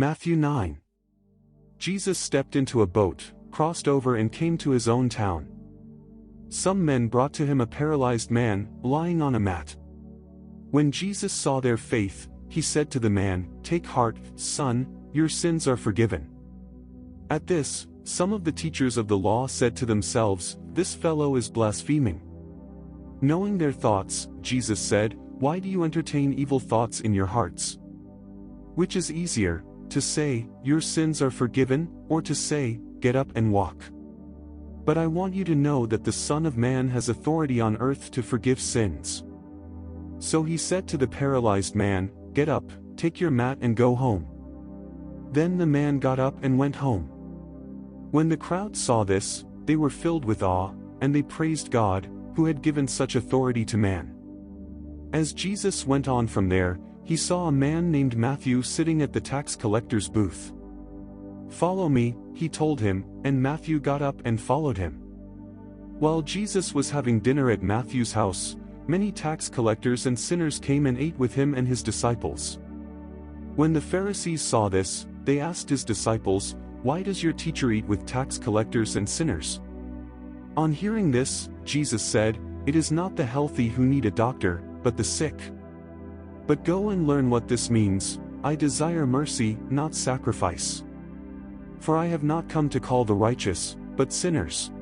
Matthew 9. Jesus stepped into a boat, crossed over and came to his own town. Some men brought to him a paralyzed man, lying on a mat. When Jesus saw their faith, he said to the man, "Take heart, son, your sins are forgiven." At this, some of the teachers of the law said to themselves, "This fellow is blaspheming." Knowing their thoughts, Jesus said, "Why do you entertain evil thoughts in your hearts? Which is easier, to say, 'Your sins are forgiven,' or to say, 'Get up and walk'? But I want you to know that the Son of Man has authority on earth to forgive sins." So he said to the paralyzed man, "Get up, take your mat and go home." Then the man got up and went home. When the crowd saw this, they were filled with awe, and they praised God, who had given such authority to man. As Jesus went on from there, he saw a man named Matthew sitting at the tax collector's booth. "Follow me," he told him, and Matthew got up and followed him. While Jesus was having dinner at Matthew's house, many tax collectors and sinners came and ate with him and his disciples. When the Pharisees saw this, they asked his disciples, "Why does your teacher eat with tax collectors and sinners?" On hearing this, Jesus said, "It is not the healthy who need a doctor, but the sick. But go and learn what this means. I desire mercy, not sacrifice. For I have not come to call the righteous, but sinners."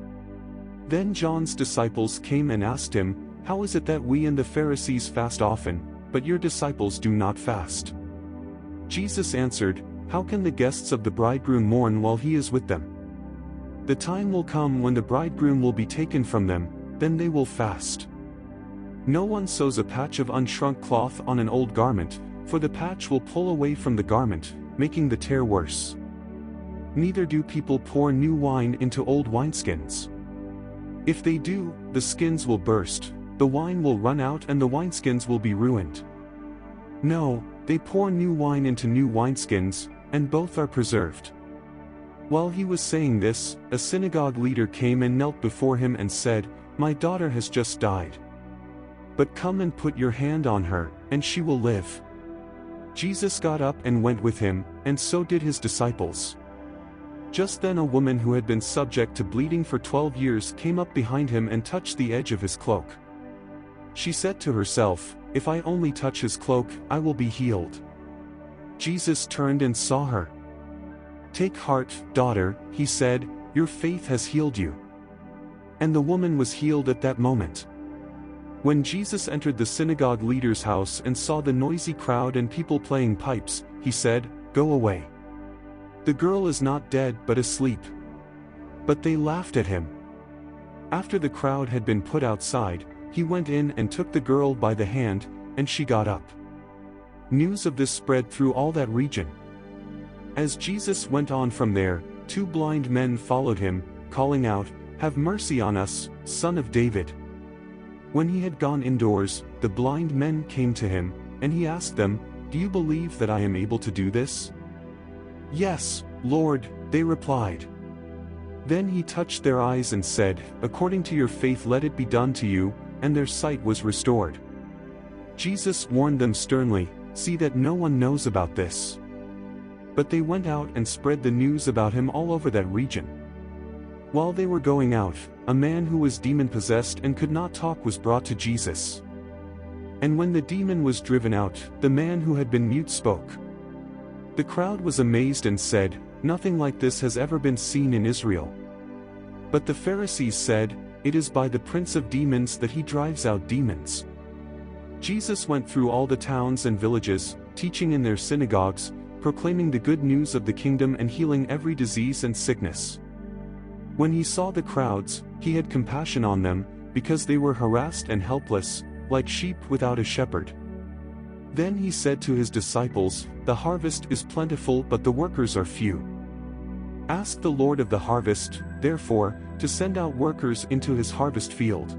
Then John's disciples came and asked him, "How is it that we and the Pharisees fast often, but your disciples do not fast?" Jesus answered, "How can the guests of the bridegroom mourn while he is with them? The time will come when the bridegroom will be taken from them, then they will fast. No one sews a patch of unshrunk cloth on an old garment, for the patch will pull away from the garment, making the tear worse. Neither do people pour new wine into old wineskins. If they do, the skins will burst, the wine will run out and the wineskins will be ruined. No, they pour new wine into new wineskins, and both are preserved." While he was saying this, a synagogue leader came and knelt before him and said, "My daughter has just died. But come and put your hand on her, and she will live." Jesus got up and went with him, and so did his disciples. Just then a woman who had been subject to bleeding for 12 years came up behind him and touched the edge of his cloak. She said to herself, "If I only touch his cloak, I will be healed." Jesus turned and saw her. "Take heart, daughter," he said, "your faith has healed you." And the woman was healed at that moment. When Jesus entered the synagogue leader's house and saw the noisy crowd and people playing pipes, he said, "Go away. The girl is not dead but asleep." But they laughed at him. After the crowd had been put outside, he went in and took the girl by the hand, and she got up. News of this spread through all that region. As Jesus went on from there, 2 blind men followed him, calling out, "Have mercy on us, Son of David." When he had gone indoors, the blind men came to him, and he asked them, "Do you believe that I am able to do this?" "Yes, Lord," they replied. Then he touched their eyes and said, "According to your faith let it be done to you," and their sight was restored. Jesus warned them sternly, "See that no one knows about this." But they went out and spread the news about him all over that region. While they were going out, a man who was demon-possessed and could not talk was brought to Jesus. And when the demon was driven out, the man who had been mute spoke. The crowd was amazed and said, "Nothing like this has ever been seen in Israel." But the Pharisees said, "It is by the prince of demons that he drives out demons." Jesus went through all the towns and villages, teaching in their synagogues, proclaiming the good news of the kingdom and healing every disease and sickness. When he saw the crowds, he had compassion on them, because they were harassed and helpless, like sheep without a shepherd. Then he said to his disciples, "The harvest is plentiful but the workers are few. Ask the Lord of the harvest, therefore, to send out workers into his harvest field."